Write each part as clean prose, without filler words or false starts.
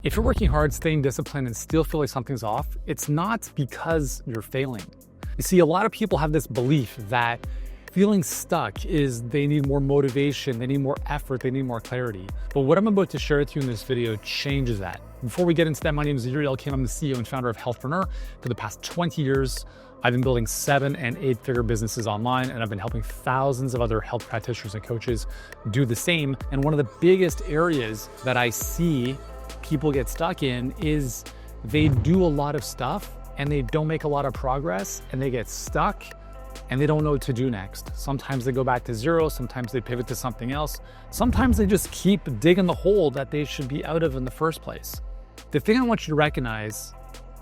If you're working hard, staying disciplined, and still feel like something's off, it's not because you're failing. You see, a lot of people have this belief that feeling stuck is they need more motivation, they need more effort, they need more clarity. But what I'm about to share with you in this video changes that. Before we get into that, my name is Yuri Elkin. I'm the CEO and founder of Healthpreneur. For the past 20 years, I've been building 7- and 8-figure businesses online, and I've been helping thousands of other health practitioners and coaches do the same. And one of the biggest areas that I see people get stuck in is they do a lot of stuff and they don't make a lot of progress and they get stuck and they don't know what to do next. Sometimes they go back to zero, sometimes they pivot to something else. Sometimes they just keep digging the hole that they should be out of in the first place. The thing I want you to recognize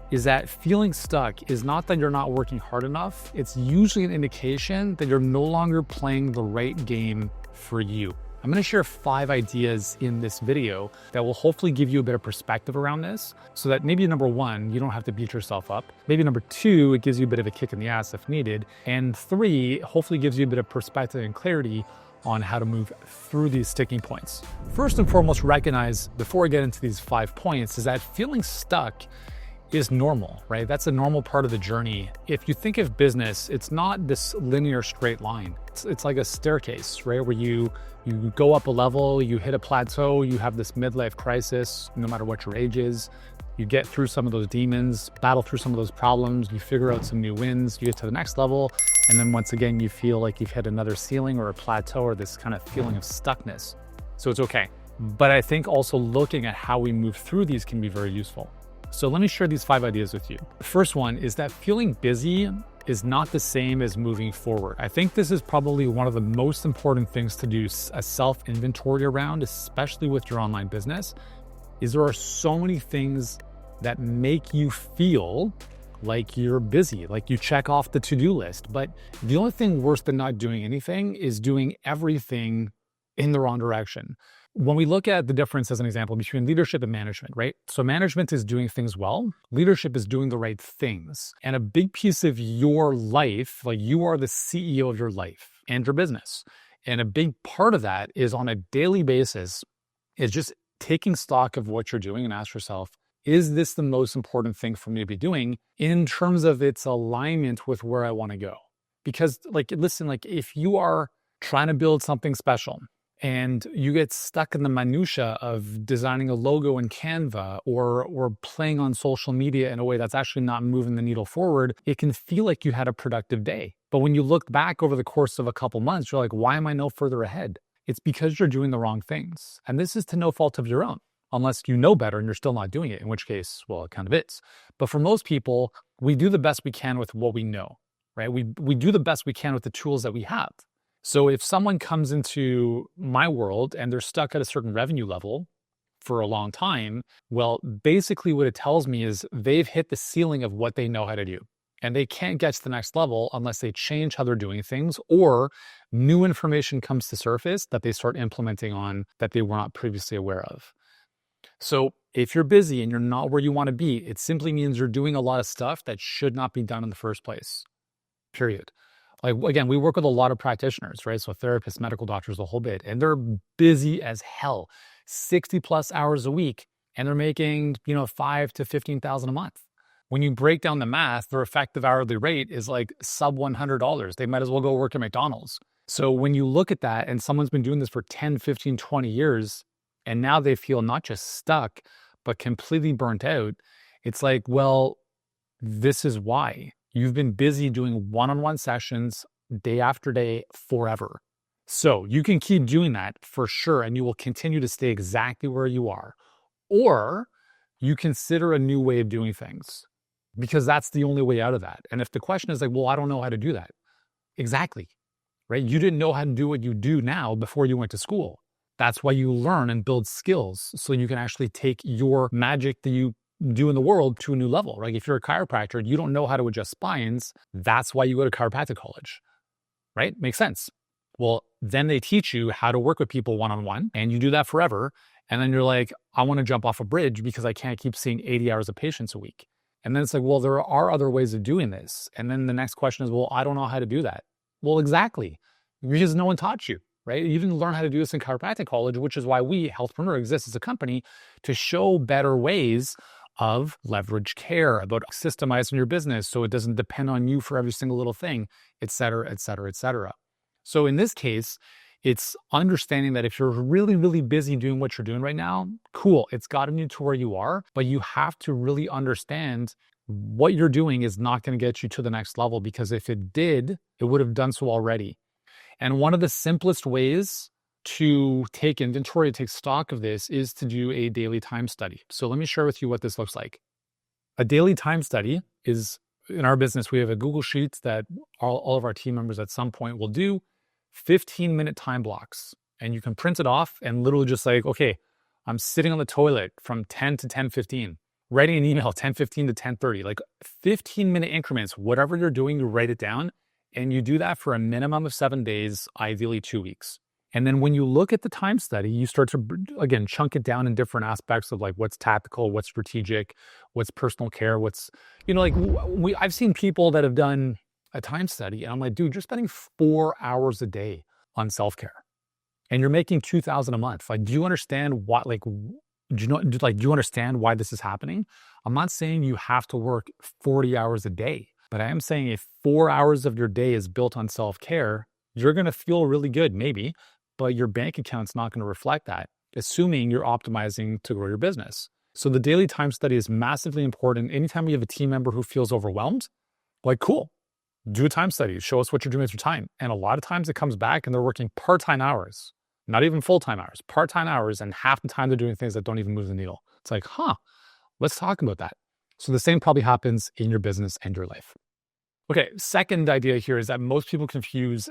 is that feeling stuck is not that you're not working hard enough. It's usually an indication that you're no longer playing the right game for you. I'm going to share 5 ideas in this video that will hopefully give you a bit of perspective around this, so that maybe number 1, you don't have to beat yourself up. Maybe number 2, it gives you a bit of a kick in the ass if needed. And 3, hopefully gives you a bit of perspective and clarity on how to move through these sticking points. First and foremost, recognize before I get into these 5 points is that feeling stuck is normal, right? That's a normal part of the journey. If you think of business, it's not this linear straight line. It's like a staircase, right? Where you go up a level, you hit a plateau, you have this midlife crisis, no matter what your age is. You get through some of those demons, battle through some of those problems, you figure out some new wins, you get to the next level, and then once again, you feel like you've hit another ceiling or a plateau or this kind of feeling of stuckness. So it's okay. But I think also looking at how we move through these can be very useful. So let me share these 5 ideas with you. The first one is that feeling busy is not the same as moving forward. I think this is probably one of the most important things to do a self-inventory around, especially with your online business, is there are so many things that make you feel like you're busy, like you check off the to-do list. But the only thing worse than not doing anything is doing everything in the wrong direction. When we look at the difference, as an example, between leadership and management, right? So management is doing things well. Leadership is doing the right things. And a big piece of your life, like you are the CEO of your life and your business. And a big part of that is on a daily basis is just taking stock of what you're doing and ask yourself, is this the most important thing for me to be doing in terms of its alignment with where I want to go? Because listen, if you are trying to build something special, and you get stuck in the minutia of designing a logo in Canva or playing on social media in a way that's actually not moving the needle forward, it can feel like you had a productive day. But when you look back over the course of a couple months, you're like, why am I no further ahead? It's because you're doing the wrong things. And this is to no fault of your own, unless you know better and you're still not doing it, in which case, well, it kind of is. But for most people, we do the best we can with what we know, right? We do the best we can with the tools that we have. So if someone comes into my world and they're stuck at a certain revenue level for a long time, well, basically what it tells me is they've hit the ceiling of what they know how to do. And they can't get to the next level unless they change how they're doing things or new information comes to surface that they start implementing on that they were not previously aware of. So if you're busy and you're not where you want to be, it simply means you're doing a lot of stuff that should not be done in the first place, period. Again, we work with a lot of practitioners, right? So therapists, medical doctors, the whole bit, and they're busy as hell, 60 plus hours a week, and they're making, $5,000 to $15,000 a month. When you break down the math, their effective hourly rate is like sub $100. They might as well go work at McDonald's. So when you look at that and someone's been doing this for 10, 15, 20 years, and now they feel not just stuck, but completely burnt out, it's like, well, this is why. You've been busy doing one-on-one sessions day after day forever. So you can keep doing that for sure, and you will continue to stay exactly where you are. Or you consider a new way of doing things, because that's the only way out of that. And if the question is like, well, I don't know how to do that. Exactly, right? You didn't know how to do what you do now before you went to school. That's why you learn and build skills so you can actually take your magic that you do in the world to a new level, right? If you're a chiropractor and you don't know how to adjust spines, that's why you go to chiropractic college, right? Makes sense. Well, then they teach you how to work with people one-on-one, and you do that forever. And then you're like, I want to jump off a bridge because I can't keep seeing 80 hours of patients a week. And then it's like, well, there are other ways of doing this. And then the next question is, well, I don't know how to do that. Well, exactly. Because no one taught you, right? You even learn how to do this in chiropractic college, which is why we, Healthpreneur, exist as a company to show better ways of leverage care, about systemizing your business so it doesn't depend on you for every single little thing, et cetera, et cetera, et cetera. So in this case, it's understanding that if you're really, really busy doing what you're doing right now, cool, it's gotten you to where you are, but you have to really understand what you're doing is not going to get you to the next level, because if it did, it would have done so already. And one of the simplest ways to take inventory, to take stock of this, is to do a daily time study. So let me share with you what this looks like. A daily time study is, in our business, we have a Google Sheets that all of our team members at some point will do 15-minute time blocks. And you can print it off and literally just like, okay, I'm sitting on the toilet from 10 to 10:15, writing an email 10:15 to 10:30, like 15-minute increments. Whatever you're doing, you write it down, and you do that for a minimum of 7 days, ideally 2 weeks. And then when you look at the time study, you start to, again, chunk it down in different aspects of like what's tactical, what's strategic, what's personal care, what's, like I've seen people that have done a time study, and I'm like, dude, you're spending 4 hours a day on self-care and you're making $2,000 a month. Like, do you understand what, do you understand why this is happening? I'm not saying you have to work 40 hours a day, but I am saying if 4 hours of your day is built on self-care, you're going to feel really good, maybe, but your bank account's not going to reflect that, assuming you're optimizing to grow your business. So the daily time study is massively important. Anytime you have a team member who feels overwhelmed, like, cool, do a time study, show us what you're doing with your time. And a lot of times it comes back and they're working part-time hours, not even full-time hours, part-time hours, and half the time they're doing things that don't even move the needle. It's like, let's talk about that. So the same probably happens in your business and your life. Okay, second idea here is that most people confuse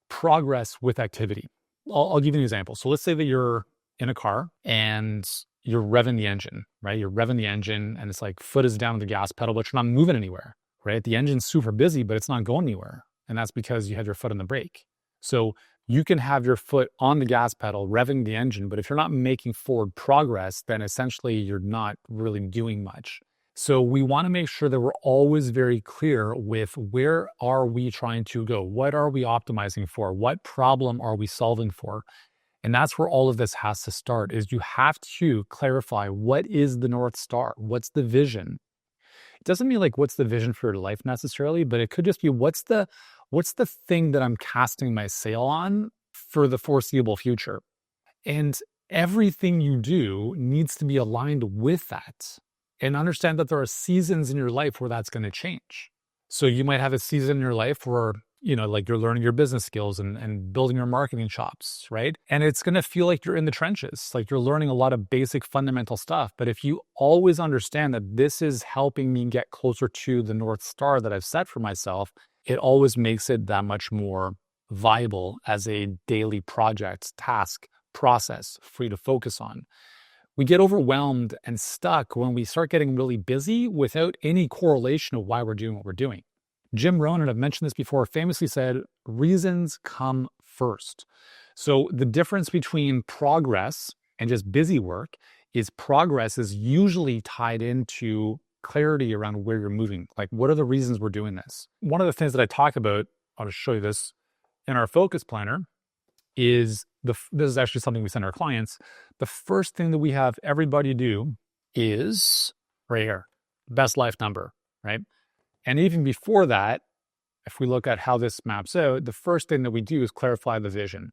progress with activity. I'll give you an example. So let's say that you're in a car and you're revving the engine, right? You're revving the engine and it's like foot is down on the gas pedal, but you're not moving anywhere, right? The engine's super busy, but it's not going anywhere. And that's because you have your foot on the brake. So you can have your foot on the gas pedal, revving the engine, but if you're not making forward progress, then essentially you're not really doing much. So we want to make sure that we're always very clear with where are we trying to go? What are we optimizing for? What problem are we solving for? And that's where all of this has to start, is you have to clarify what is the North Star? What's the vision? It doesn't mean like what's the vision for your life necessarily, but it could just be what's the thing that I'm casting my sail on for the foreseeable future. And everything you do needs to be aligned with that. And understand that there are seasons in your life where that's going to change. So you might have a season in your life where, like you're learning your business skills and building your marketing chops, right? And it's going to feel like you're in the trenches, like you're learning a lot of basic fundamental stuff. But if you always understand that this is helping me get closer to the North Star that I've set for myself, it always makes it that much more viable as a daily project, task, process for you to focus on. We get overwhelmed and stuck when we start getting really busy without any correlation of why we're doing what we're doing. Jim Rohn, I've mentioned this before, famously said, reasons come first. So the difference between progress and just busy work is progress is usually tied into clarity around where you're moving. Like, what are the reasons we're doing this? One of the things that I talk about, I'll just show you this, in our focus planner is this is actually something we send our clients. The first thing that we have everybody do is right here, best life number, right? And even before that, if we look at how this maps out, the first thing that we do is clarify the vision,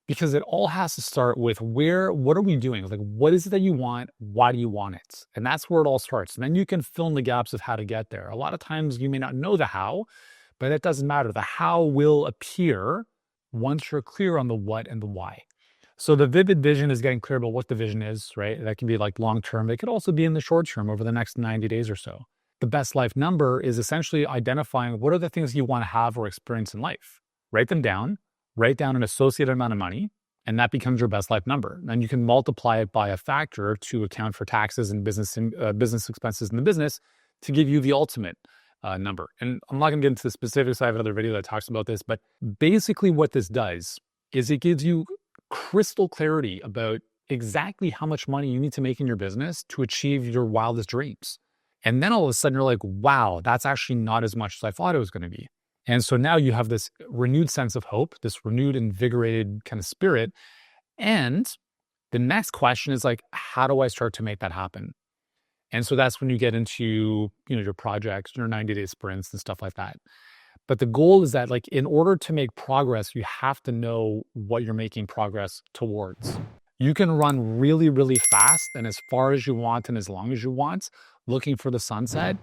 because it all has to start with what are we doing? Like, what is it that you want? Why do you want it? And that's where it all starts. And then you can fill in the gaps of how to get there. A lot of times you may not know the how, but it doesn't matter. The how will appear once you're clear on the what and the why. So the vivid vision is getting clear about what the vision is, right? That can be like long-term. It could also be in the short term over the next 90 days or so. The best life number is essentially identifying what are the things you want to have or experience in life. Write them down, write down an associated amount of money, and that becomes your best life number. And you can multiply it by a factor to account for taxes and business expenses in the business to give you the ultimate number. And I'm not going to get into the specifics. I have another video that talks about this, but basically what this does is it gives you crystal clarity about exactly how much money you need to make in your business to achieve your wildest dreams. And then all of a sudden you're like, wow, that's actually not as much as I thought it was going to be. And so now you have this renewed sense of hope, this renewed, invigorated kind of spirit. And the next question is like, how do I start to make that happen? And so that's when you get into, your projects, your 90-day sprints and stuff like that. But the goal is that, like, in order to make progress, you have to know what you're making progress towards. You can run really, really fast and as far as you want and as long as you want, looking for the sunset.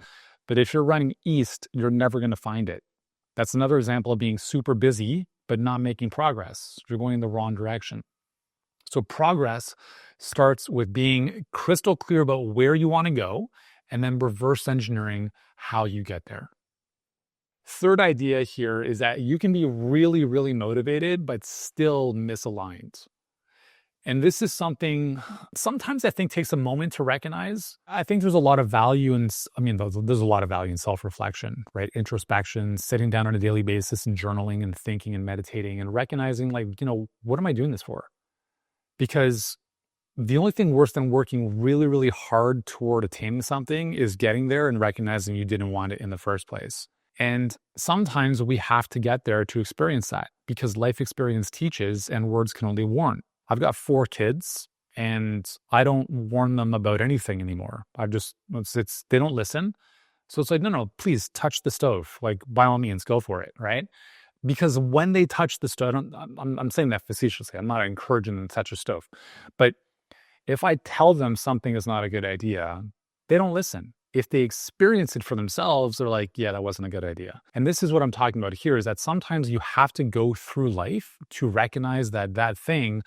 But if you're running east, you're never going to find it. That's another example of being super busy, but not making progress. You're going in the wrong direction. So progress starts with being crystal clear about where you want to go and then reverse engineering how you get there. Third idea here is that you can be really, really motivated, but still misaligned. And this is something sometimes I think takes a moment to recognize. I think there's a lot of value in, there's a lot of value in self-reflection, right? Introspection, sitting down on a daily basis and journaling and thinking and meditating and recognizing, like, what am I doing this for? Because the only thing worse than working really, really hard toward attaining something is getting there and recognizing you didn't want it in the first place. And sometimes we have to get there to experience that because life experience teaches and words can only warn. I've got 4 kids and I don't warn them about anything anymore. They don't listen. So it's like, no, please touch the stove. Like, by all means, go for it, right? Because when they touch the stove, I'm saying that facetiously. I'm not encouraging them to touch a stove. But if I tell them something is not a good idea, they don't listen. If they experience it for themselves, they're like, yeah, that wasn't a good idea. And this is what I'm talking about here, is that sometimes you have to go through life to recognize that that thing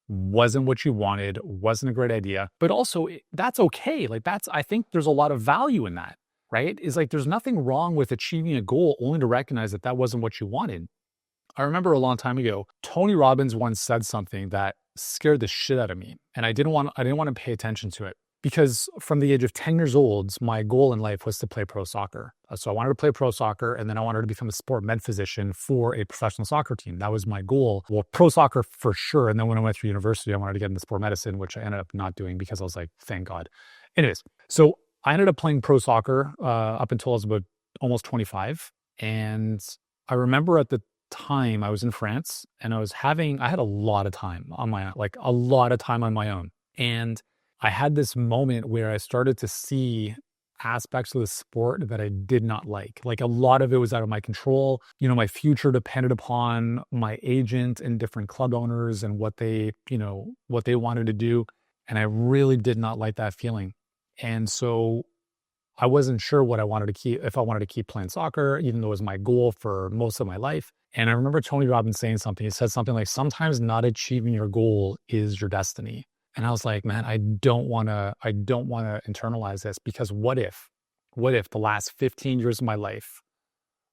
wasn't what you wanted, wasn't a great idea, but also that's okay. Like, I think there's a lot of value in that, right? Is like, there's nothing wrong with achieving a goal only to recognize that that wasn't what you wanted. I remember a long time ago, Tony Robbins once said something that scared the shit out of me. And I didn't want to pay attention to it. Because from the age of 10 years old, my goal in life was to play pro soccer. So I wanted to play pro soccer, and then I wanted to become a sport med physician for a professional soccer team. That was my goal. Well, pro soccer for sure. And then when I went through university, I wanted to get into sport medicine, which I ended up not doing because I was like, thank God. Anyways, so I ended up playing pro soccer up until I was about almost 25. And I remember at the time I was in France and I had a lot of time on my own. And I had this moment where I started to see aspects of the sport that I did not like. Like, a lot of it was out of my control. My future depended upon my agent and different club owners and what they wanted to do. And I really did not like that feeling. And so I wasn't sure if I wanted to keep playing soccer, even though it was my goal for most of my life. And I remember Tony Robbins saying something. He said something like, sometimes not achieving your goal is your destiny. And I was like, man, I don't want to internalize this, because what if the last 15 years of my life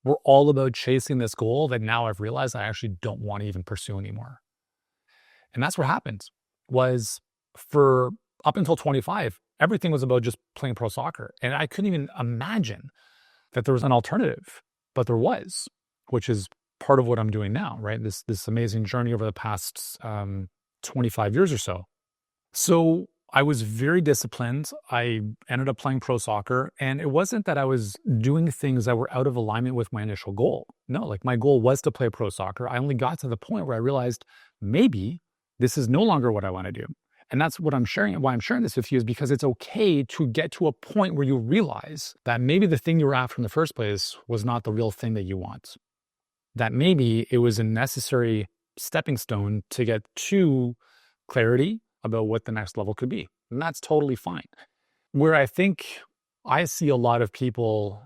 were all about chasing this goal that now I've realized I actually don't want to even pursue anymore? And that's what happened. Was for up until 25, everything was about just playing pro soccer. And I couldn't even imagine that there was an alternative, but there was, which is part of what I'm doing now, right? This amazing journey over the past 25 years or so. So I was very disciplined. I ended up playing pro soccer, and it wasn't that I was doing things that were out of alignment with my initial goal. No, like, my goal was to play pro soccer. I only got to the point where I realized maybe this is no longer what I want to do. And that's what I'm sharing. Why I'm sharing this with you is because it's okay to get to a point where you realize that maybe the thing you were after in the first place was not the real thing that you want. That maybe it was a necessary stepping stone to get to clarity about what the next level could be. And that's totally fine. Where I think I see a lot of people,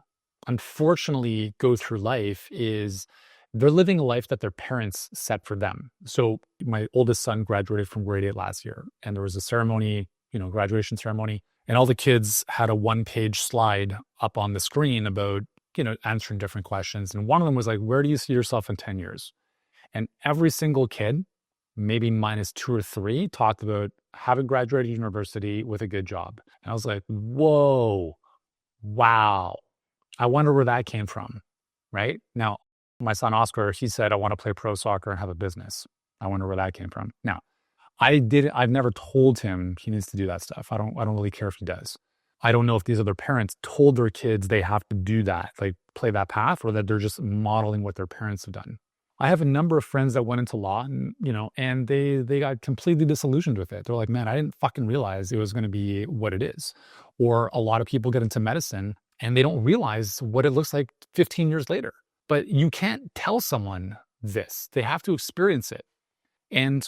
unfortunately, go through life is they're living a life that their parents set for them. So my oldest son graduated from grade 8 last year, and there was a ceremony, graduation ceremony, and all the kids had a 1-page slide up on the screen about, answering different questions. And one of them was like, where do you see yourself in 10 years? And every single kid, maybe minus 2 or 3, talked about having graduated university with a good job. And I was like, whoa, wow. I wonder where that came from, right? Now, my son Oscar, he said, I want to play pro soccer and have a business. I wonder where that came from. Now, I've never told him he needs to do that stuff. I don't really care if he does. I don't know if these other parents told their kids they have to do that, like play that path, or that they're just modeling what their parents have done. I have a number of friends that went into law and, and they got completely disillusioned with it. They're like, man, I didn't fucking realize it was going to be what it is. Or a lot of people get into medicine and they don't realize what it looks like 15 years later. But you can't tell someone this. They have to experience it. And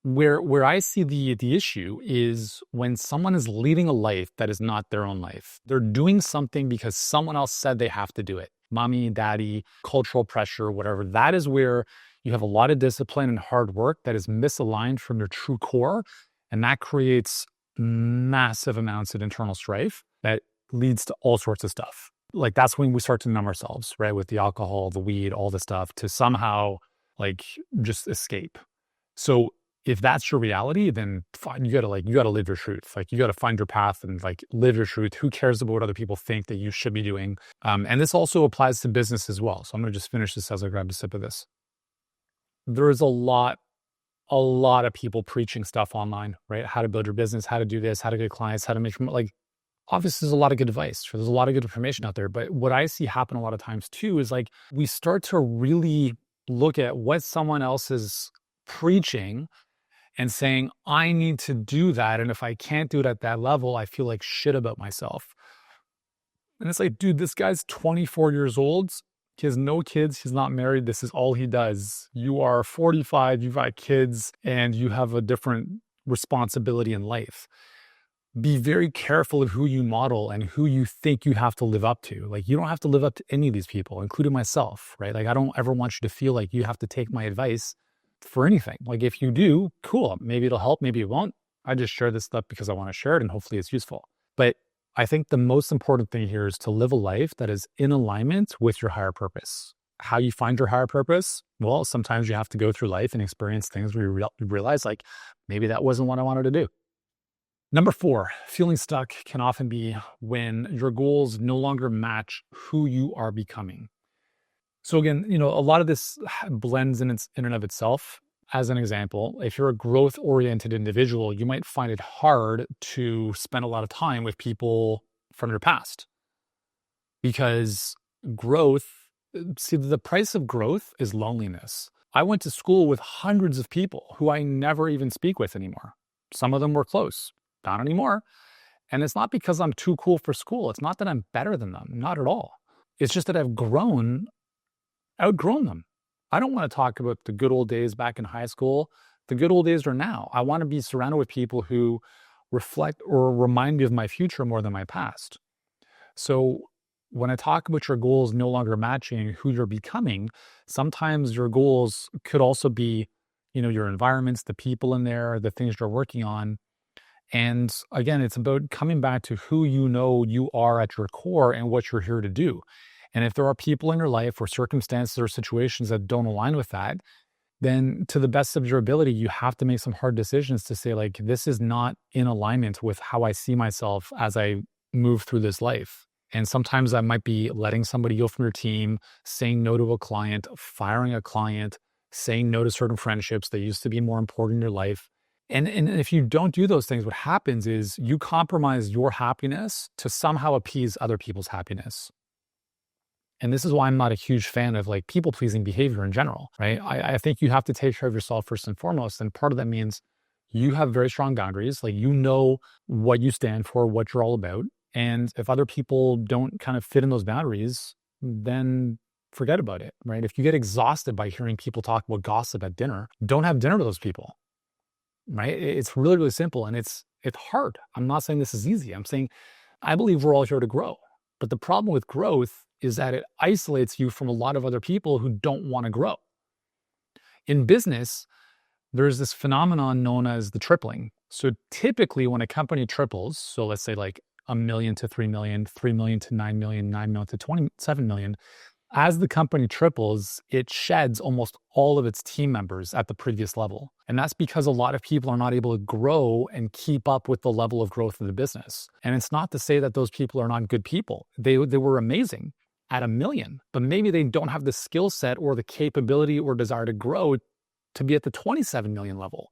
where I see the issue is when someone is leading a life that is not their own life. They're doing something because someone else said they have to do it. Mommy, daddy, cultural pressure, whatever. That is where you have a lot of discipline and hard work that is misaligned from your true core. And that creates massive amounts of internal strife that leads to all sorts of stuff. Like that's when we start to numb ourselves, right? With the alcohol, the weed, all the stuff to somehow like just escape. So if that's your reality, then fine, you gotta live your truth. Like you gotta find your path and like live your truth. Who cares about what other people think that you should be doing? And this also applies to business as well. So I'm gonna just finish this as I grab a sip of this. There is a lot of people preaching stuff online, right? How to build your business, how to do this, how to get clients, how to make like obviously there's a lot of good advice. There's a lot of good information out there. But what I see happen a lot of times too is like we start to really look at what someone else is preaching and saying, I need to do that. And if I can't do it at that level, I feel like shit about myself. And it's like, dude, this guy's 24 years old. He has no kids. He's not married. This is all he does. You are 45, you've got kids, and you have a different responsibility in life. Be very careful of who you model and who you think you have to live up to. Like, you don't have to live up to any of these people, including myself, right? Like, I don't ever want you to feel like you have to take my advice for anything. Like, if you do, cool. Maybe it'll help. Maybe it won't. I just share this stuff because I want to share it and hopefully it's useful. But I think the most important thing here is to live a life that is in alignment with your higher purpose. How you find your higher purpose? Well, sometimes you have to go through life and experience things where you realize like, maybe that wasn't what I wanted to do. Number 4, feeling stuck can often be when your goals no longer match who you are becoming. So again, a lot of this blends in and of itself. As an example, if you're a growth-oriented individual, you might find it hard to spend a lot of time with people from your past. Because the price of growth is loneliness. I went to school with hundreds of people who I never even speak with anymore. Some of them were close, not anymore. And it's not because I'm too cool for school. It's not that I'm better than them, not at all. It's just that I've outgrown them. I don't want to talk about the good old days back in high school. The good old days are now. I want to be surrounded with people who reflect or remind me of my future more than my past. So when I talk about your goals no longer matching who you're becoming, sometimes your goals could also be, your environments, the people in there, the things you're working on. And again, it's about coming back to who you are at your core and what you're here to do. And if there are people in your life or circumstances or situations that don't align with that, then to the best of your ability, you have to make some hard decisions to say, like, this is not in alignment with how I see myself as I move through this life. And sometimes that might be letting somebody go from your team, saying no to a client, firing a client, saying no to certain friendships that used to be more important in your life. And if you don't do those things, what happens is you compromise your happiness to somehow appease other people's happiness. And this is why I'm not a huge fan of like people-pleasing behavior in general, right? I think you have to take care of yourself first and foremost. And part of that means you have very strong boundaries. Like, what you stand for, what you're all about. And if other people don't kind of fit in those boundaries, then forget about it, right? If you get exhausted by hearing people talk about gossip at dinner, don't have dinner with those people, right? It's really, really simple. And it's hard. I'm not saying this is easy. I'm saying I believe we're all here to grow. But the problem with growth is that it isolates you from a lot of other people who don't want to grow. In business, there's this phenomenon known as the tripling. So typically when a company triples, so let's say like 1 million to 3 million, 3 million to 9 million, 9 million to 27 million, as the company triples, it sheds almost all of its team members at the previous level. And that's because a lot of people are not able to grow and keep up with the level of growth of the business. And it's not to say that those people are not good people. They were amazing at 1 million, but maybe they don't have the skill set or the capability or desire to grow to be at the 27 million level.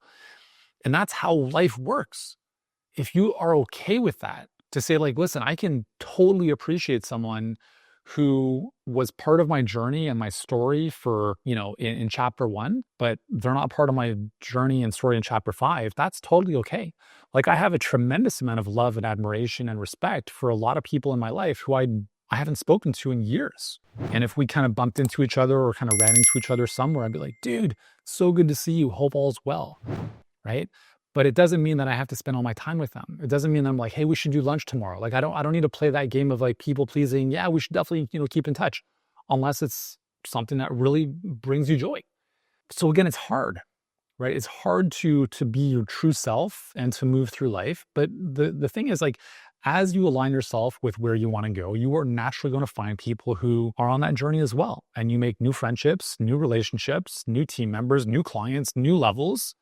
And that's how life works. If you are okay with that, to say like, listen, I can totally appreciate someone who was part of my journey and my story for, in chapter 1, but they're not part of my journey and story in chapter 5. That's totally okay. Like, I have a tremendous amount of love and admiration and respect for a lot of people in my life who I haven't spoken to in years. And if we kind of bumped into each other or kind of ran into each other somewhere, I'd be like, dude, so good to see you. Hope all's well. Right? But it doesn't mean that I have to spend all my time with them. It doesn't mean that I'm like, hey, we should do lunch tomorrow. Like, I don't need to play that game of like people pleasing. Yeah, we should definitely, keep in touch, unless it's something that really brings you joy. So again, it's hard, right? It's hard to be your true self and to move through life. But the thing is, like, as you align yourself with where you want to go, you are naturally going to find people who are on that journey as well. And you make new friendships, new relationships, new team members, new clients, new levels.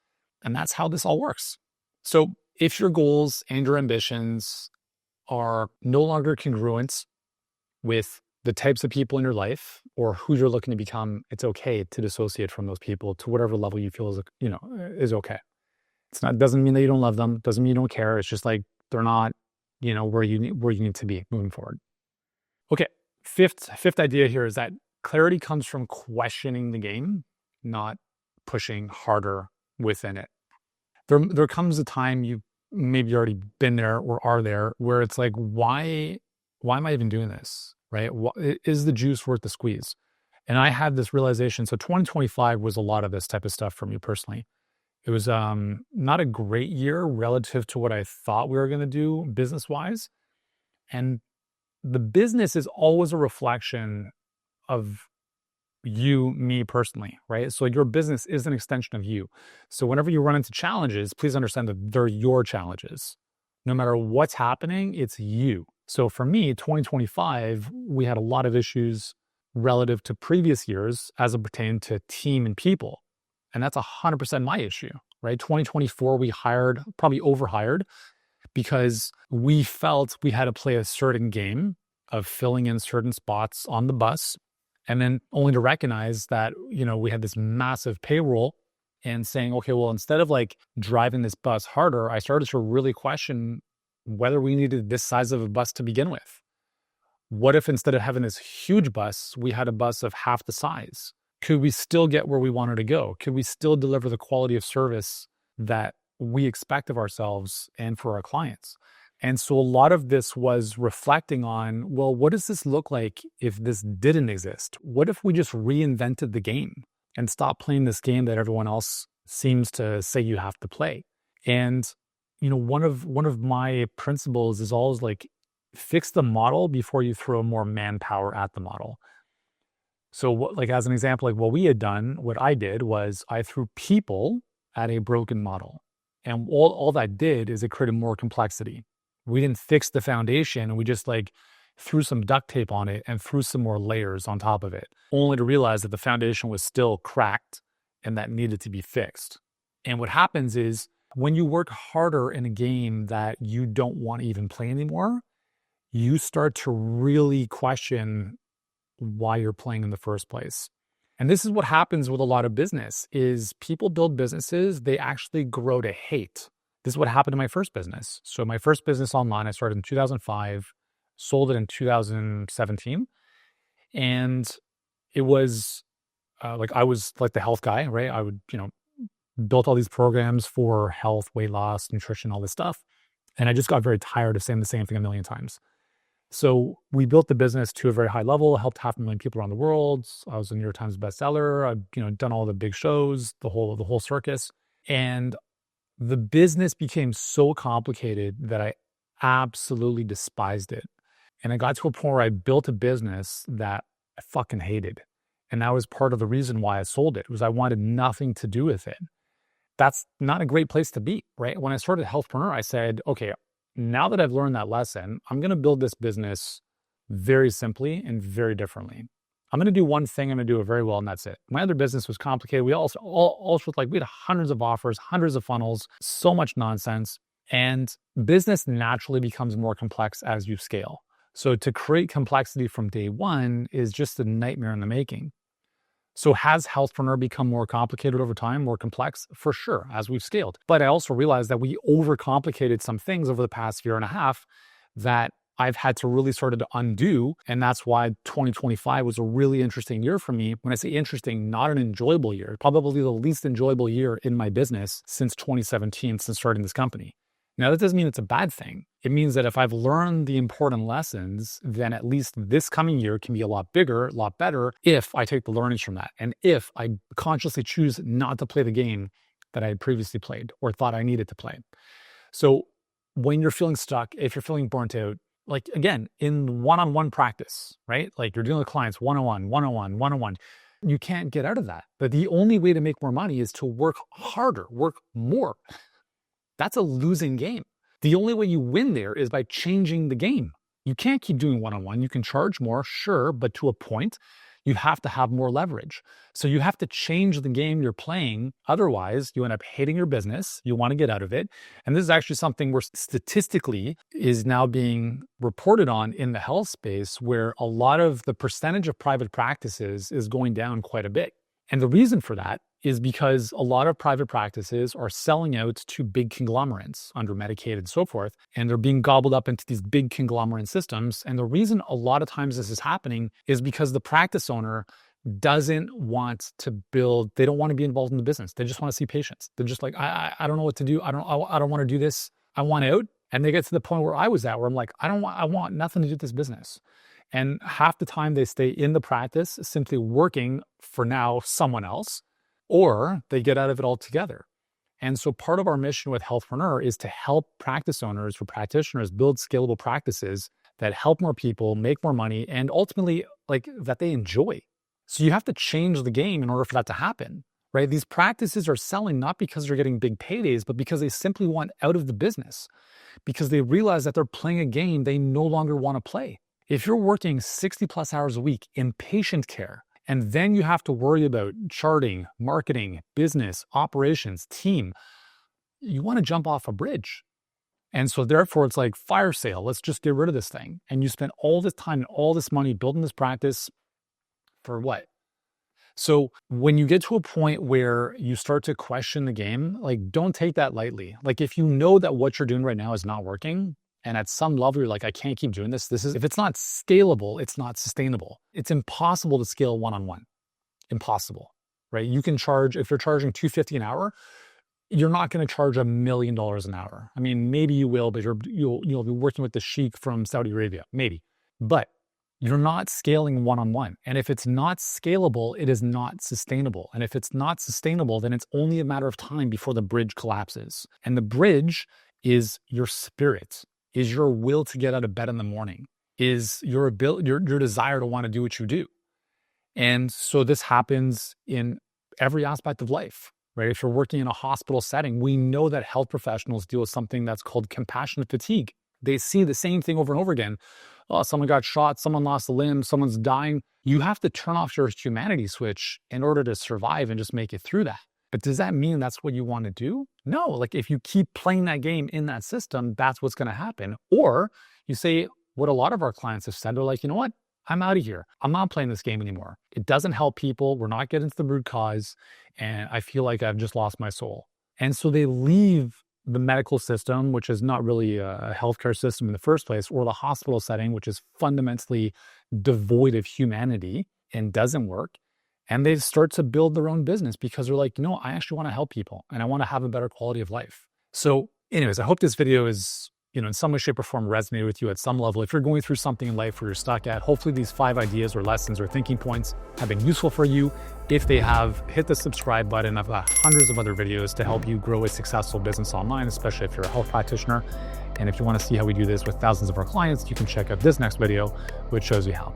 And that's how this all works. So if your goals and your ambitions are no longer congruent with the types of people in your life or who you're looking to become, it's okay to dissociate from those people to whatever level you feel is okay. It doesn't mean that you don't love them. Doesn't mean you don't care. It's just like they're not, where you need to be moving forward. Okay. Fifth idea here is that clarity comes from questioning the game, not pushing harder within it. There comes a time, you've maybe already been there or are there, where it's like, why am I even doing this, right? Is the juice worth the squeeze? And I had this realization. So 2025 was a lot of this type of stuff for me personally. It was not a great year relative to what I thought we were going to do business-wise. And the business is always a reflection of you, me personally, right? So your business is an extension of you. So whenever you run into challenges, please understand that they're your challenges. No matter what's happening, it's you. So for me, 2025, we had a lot of issues relative to previous years as it pertained to team and people. And that's 100% my issue, right? 2024, we probably overhired because we felt we had to play a certain game of filling in certain spots on the bus. And then only to recognize that, we had this massive payroll and saying, okay, well, instead of like driving this bus harder, I started to really question whether we needed this size of a bus to begin with. What if instead of having this huge bus, we had a bus of half the size? Could we still get where we wanted to go? Could we still deliver the quality of service that we expect of ourselves and for our clients? And so a lot of this was reflecting on, well, what does this look like if this didn't exist? What if we just reinvented the game and stopped playing this game that everyone else seems to say you have to play? And, one of my principles is always like, fix the model before you throw more manpower at the model. So as an example, like what I did was I threw people at a broken model. And all that did is it created more complexity. We didn't fix the foundation, and we just like threw some duct tape on it and threw some more layers on top of it, only to realize that the foundation was still cracked and that needed to be fixed. And what happens is when you work harder in a game that you don't want to even play anymore, you start to really question why you're playing in the first place. And this is what happens with a lot of business is people build businesses, they actually grow to hate. This is what happened to my first business. So my first business online, I started in 2005, sold it in 2017. And it was I was like the health guy, right? I would, built all these programs for health, weight loss, nutrition, all this stuff. And I just got very tired of saying the same thing a million times. So we built the business to a very high level, helped 500,000 people around the world. I was a New York Times bestseller. I've, done all the big shows, the whole circus. And the business became so complicated that I absolutely despised it. And I got to a point where I built a business that I fucking hated. And that was part of the reason why I sold it, was I wanted nothing to do with it. That's not a great place to be, right? When I started Healthpreneur, I said, okay, now that I've learned that lesson, I'm going to build this business very simply and very differently. I'm going to do one thing, I'm going to do it very well, and that's it. My other business was complicated. We we had hundreds of offers, hundreds of funnels, so much nonsense. And business naturally becomes more complex as you scale. So to create complexity from day one is just a nightmare in the making. So has Healthpreneur become more complicated over time, more complex? For sure, as we've scaled. But I also realized that we overcomplicated some things over the past year and a half that I've had to really sort of undo. And that's why 2025 was a really interesting year for me. When I say interesting, not an enjoyable year, probably the least enjoyable year in my business since 2017, since starting this company. Now, that doesn't mean it's a bad thing. It means that if I've learned the important lessons, then at least this coming year can be a lot bigger, a lot better if I take the learnings from that. And if I consciously choose not to play the game that I had previously played or thought I needed to play. So when you're feeling stuck, if you're feeling burnt out, like again, in one-on-one practice, right? Like you're dealing with clients one-on-one, you can't get out of that. But the only way to make more money is to work harder, work more. That's a losing game. The only way you win there is by changing the game. You can't keep doing one-on-one. You can charge more, sure, but to a point, you have to have more leverage. So you have to change the game you're playing. Otherwise, you end up hating your business. You want to get out of it. And this is actually something where statistically is now being reported on in the health space, where a lot of the percentage of private practices is going down quite a bit. And the reason for that is because a lot of private practices are selling out to big conglomerates under Medicaid and so forth, and they're being gobbled up into these big conglomerate systems. And the reason a lot of times this is happening is because the practice owner doesn't want to build, they don't want to be involved in the business. They just want to see patients. They're just like, I don't know what to do. I don't want to do this. I want out. And they get to the point where I was at, where I'm like, I want nothing to do with this business. And half the time they stay in the practice simply working for now someone else, or they get out of it altogether. And so part of our mission with Healthpreneur is to help practice owners or practitioners build scalable practices that help more people, make more money, and ultimately like that they enjoy. So you have to change the game in order for that to happen, right? These practices are selling not because they're getting big paydays, but because they simply want out of the business, because they realize that they're playing a game they no longer want to play. If you're working 60 plus hours a week in patient care, and then you have to worry about charting, marketing, business, operations, team, you want to jump off a bridge. And so therefore it's like fire sale. Let's just get rid of this thing. And you spend all this time and all this money building this practice for what? So when you get to a point where you start to question the game, like don't take that lightly. Like if you know that what you're doing right now is not working, and at some level, you're like, I can't keep doing this. If it's not scalable, it's not sustainable. It's impossible to scale one-on-one. Impossible, right? You can charge, if you're charging $250 an hour, you're not going to charge $1 million an hour. I mean, maybe you will, but you'll be working with the sheik from Saudi Arabia, maybe. But you're not scaling one-on-one. And if it's not scalable, it is not sustainable. And if it's not sustainable, then it's only a matter of time before the bridge collapses. And the bridge is your spirit. Is your will to get out of bed in the morning, is your ability, your desire to want to do what you do. And so this happens in every aspect of life, right? If you're working in a hospital setting, we know that health professionals deal with something that's called compassionate fatigue. They see the same thing over and over again. Oh, someone got shot, someone lost a limb, someone's dying. You have to turn off your humanity switch in order to survive and just make it through that. But does that mean that's what you want to do? No, like if you keep playing that game in that system, that's what's going to happen. Or you say what a lot of our clients have said, they're like, you know what? I'm out of here. I'm not playing this game anymore. It doesn't help people. We're not getting to the root cause. And I feel like I've just lost my soul. And so they leave the medical system, which is not really a healthcare system in the first place, or the hospital setting, which is fundamentally devoid of humanity and doesn't work. And they start to build their own business because they're like, I actually want to help people and I want to have a better quality of life. So anyways, I hope this video is, in some way, shape or form resonated with you at some level. If you're going through something in life where you're stuck at, hopefully these 5 ideas or lessons or thinking points have been useful for you. If they have, hit the subscribe button. I've got hundreds of other videos to help you grow a successful business online, especially if you're a health practitioner. And if you want to see how we do this with thousands of our clients, you can check out this next video, which shows you how.